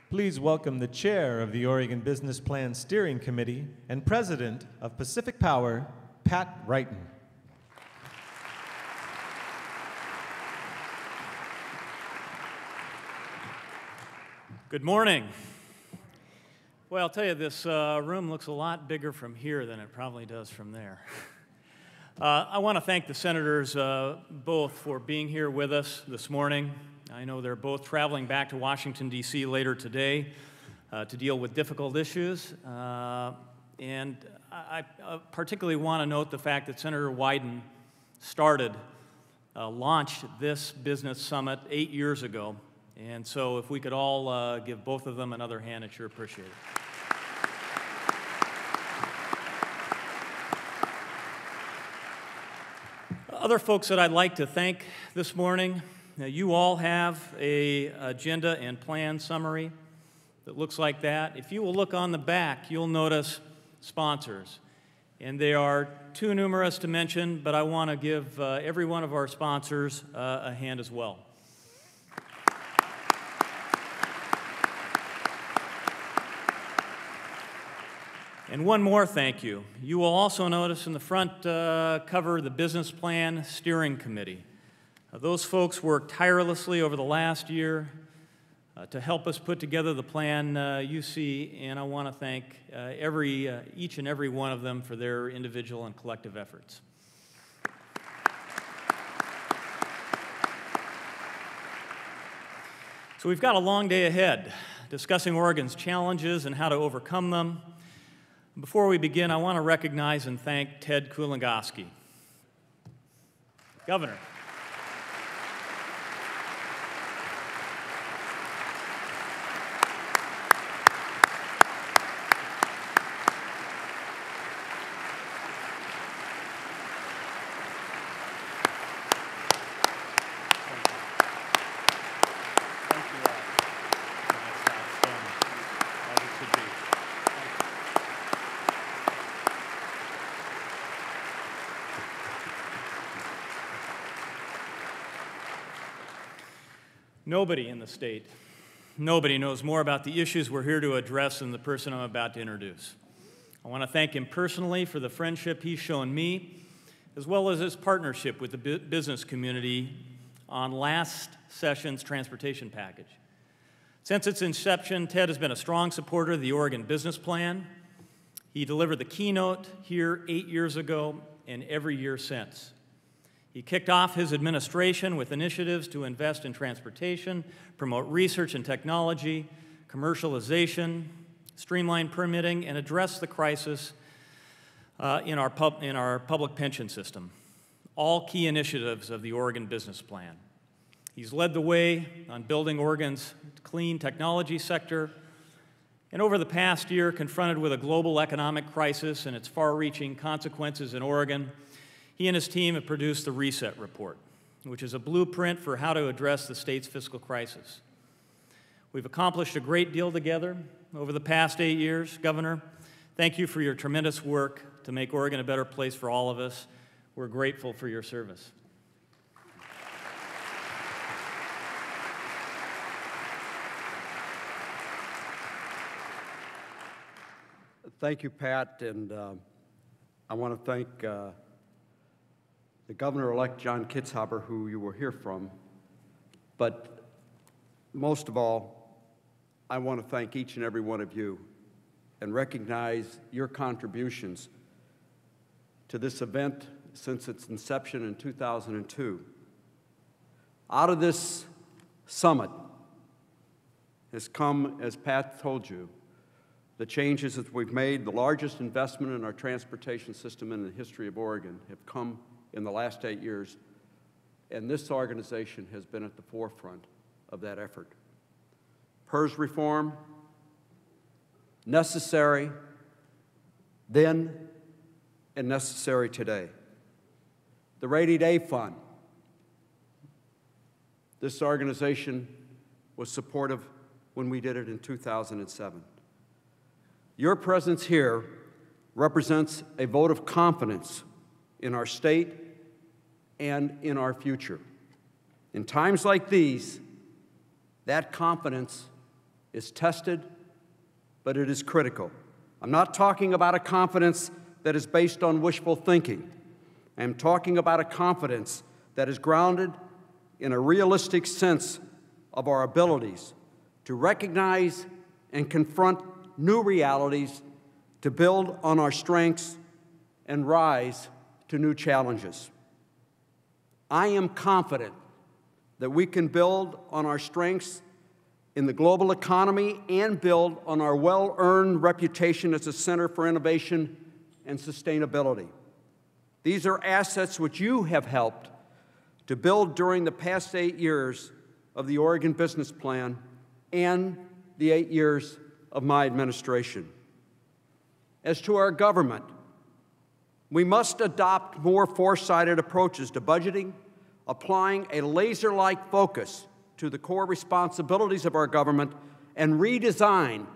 Please welcome the chair of the Oregon Business Plan Steering Committee and president of Pacific Power, Pat Wrighton. Good morning. Well, I'll tell you, this room looks a lot bigger from here than it probably does from there. I want to thank the senators both for being here with us this morning. I know they're both traveling back to Washington, D.C. later today to deal with difficult issues. And I particularly want to note the fact that Senator Wyden launched this business summit 8 years ago. And so if we could all give both of them another hand, I'd sure appreciate it. Other folks that I'd like to thank this morning, now you all have an agenda and plan summary that looks like that. If you will look on the back, you'll notice sponsors. And they are too numerous to mention, but I want to give every one of our sponsors a hand as well. And one more thank you. You will also notice in the front cover the Business Plan Steering Committee. Those folks worked tirelessly over the last year to help us put together the plan you see, and I want to thank each and every one of them for their individual and collective efforts. So we've got a long day ahead, discussing Oregon's challenges and how to overcome them. Before we begin, I want to recognize and thank Ted Kulongoski. Governor. Nobody in the state, nobody knows more about the issues we're here to address than the person I'm about to introduce. I want to thank him personally for the friendship he's shown me, as well as his partnership with the business community on last session's transportation package. Since its inception, Ted has been a strong supporter of the Oregon Business Plan. He delivered the keynote here 8 years ago and every year since. He kicked off his administration with initiatives to invest in transportation, promote research and technology, commercialization, streamline permitting, and address the crisis in our public pension system, all key initiatives of the Oregon Business Plan. He's led the way on building Oregon's clean technology sector, and over the past year, confronted with a global economic crisis and its far-reaching consequences in Oregon, he and his team have produced the Reset Report, which is a blueprint for how to address the state's fiscal crisis. We've accomplished a great deal together over the past 8 years. Governor, thank you for your tremendous work to make Oregon a better place for all of us. We're grateful for your service. Thank you, Pat, and I want to thank the Governor-elect John Kitzhaber, who you will hear from, but most of all, I want to thank each and every one of you and recognize your contributions to this event since its inception in 2002. Out of this summit has come, as Pat told you, the changes that we've made. The largest investment in our transportation system in the history of Oregon have come in the last 8 years, and this organization has been at the forefront of that effort. PERS reform, necessary then and necessary today. The Rainy Day Fund. This organization was supportive when we did it in 2007. Your presence here represents a vote of confidence in our state and in our future. In times like these, that confidence is tested, but it is critical. I'm not talking about a confidence that is based on wishful thinking. I'm talking about a confidence that is grounded in a realistic sense of our abilities to recognize and confront new realities, to build on our strengths and rise to new challenges. I am confident that we can build on our strengths in the global economy and build on our well-earned reputation as a center for innovation and sustainability. These are assets which you have helped to build during the past 8 years of the Oregon Business Plan and the 8 years of my administration. As to our government, we must adopt more foresighted approaches to budgeting, applying a laser-like focus to the core responsibilities of our government, and redesign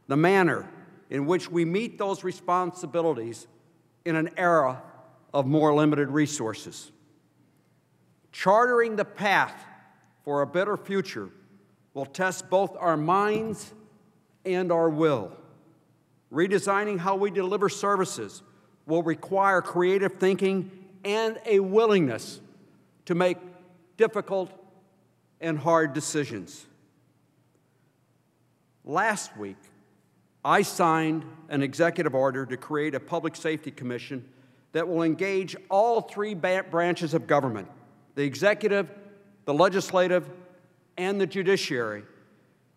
the manner in which we meet those responsibilities in an era of more limited resources. Chartering the path for a better future will test both our minds and our will. Redesigning how we deliver services will require creative thinking and a willingness to make difficult and hard decisions. Last week, I signed an executive order to create a public safety commission that will engage all three branches of government, the executive, the legislative, and the judiciary,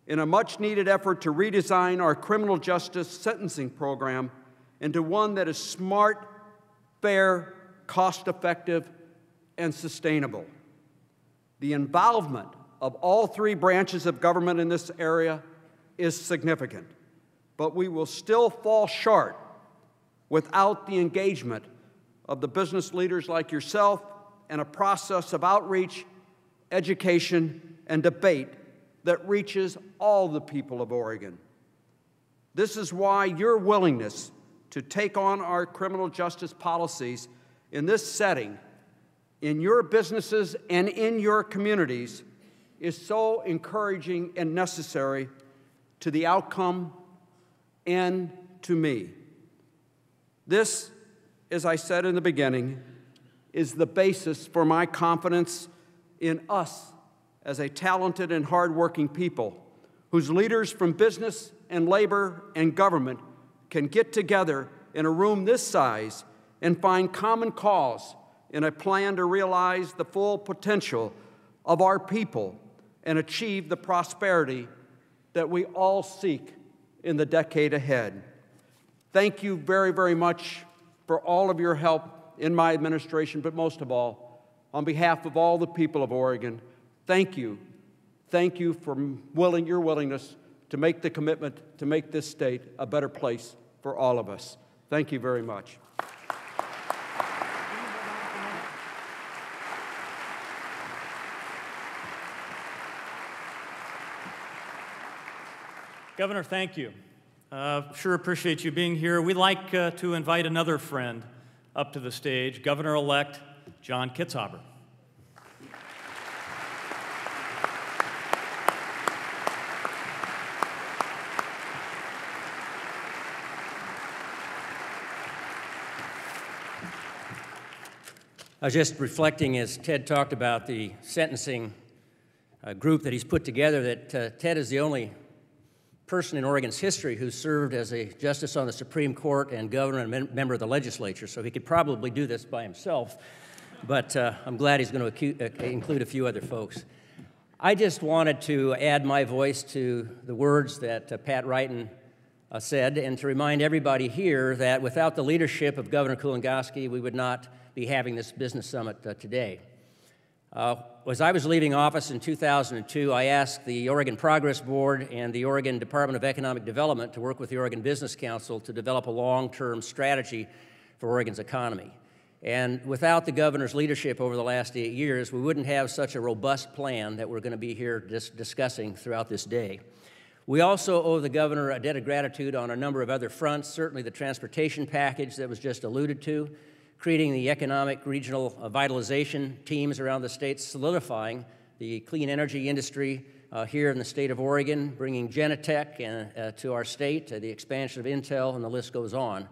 in a much-needed effort to redesign our criminal justice sentencing program into one that is smart, fair, cost-effective, and sustainable. The involvement of all three branches of government in this area is significant, but we will still fall short without the engagement of the business leaders like yourself and a process of outreach, education, and debate that reaches all the people of Oregon. This is why your willingness to take on our criminal justice policies in this setting, in your businesses and in your communities, is so encouraging and necessary to the outcome and to me. This, as I said in the beginning, is the basis for my confidence in us as a talented and hardworking people whose leaders from business and labor and government can get together in a room this size and find common cause in a plan to realize the full potential of our people and achieve the prosperity that we all seek in the decade ahead. Thank you very, very much for all of your help in my administration, but most of all, on behalf of all the people of Oregon, thank you. Thank you for your willingness to make the commitment to make this state a better place for all of us. Thank you very much. Governor, thank you. Sure appreciate you being here. We'd like to invite another friend up to the stage, Governor-elect John Kitzhaber. I was just reflecting as Ted talked about the sentencing group that he's put together that Ted is the only person in Oregon's history who served as a justice on the Supreme Court and governor and member of the legislature, so he could probably do this by himself, but I'm glad he's going to include a few other folks. I just wanted to add my voice to the words that Pat Wrighton said, and to remind everybody here that without the leadership of Governor Kulongoski, we would not be having this business summit today. As I was leaving office in 2002, I asked the Oregon Progress Board and the Oregon Department of Economic Development to work with the Oregon Business Council to develop a long-term strategy for Oregon's economy. And without the governor's leadership over the last 8 years, we wouldn't have such a robust plan that we're going to be here discussing throughout this day. We also owe the governor a debt of gratitude on a number of other fronts, certainly the transportation package that was just alluded to, creating the economic regional vitalization teams around the state, solidifying the clean energy industry, here in the state of Oregon, bringing Genetech to our state, the expansion of Intel, and the list goes on.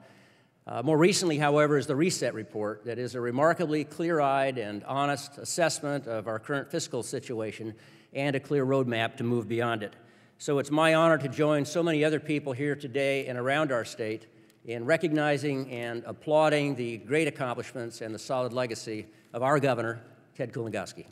More recently, however, is the Reset Report that is a remarkably clear-eyed and honest assessment of our current fiscal situation and a clear roadmap to move beyond it. So it's my honor to join so many other people here today and around our state in recognizing and applauding the great accomplishments and the solid legacy of our governor, Ted Kulongoski.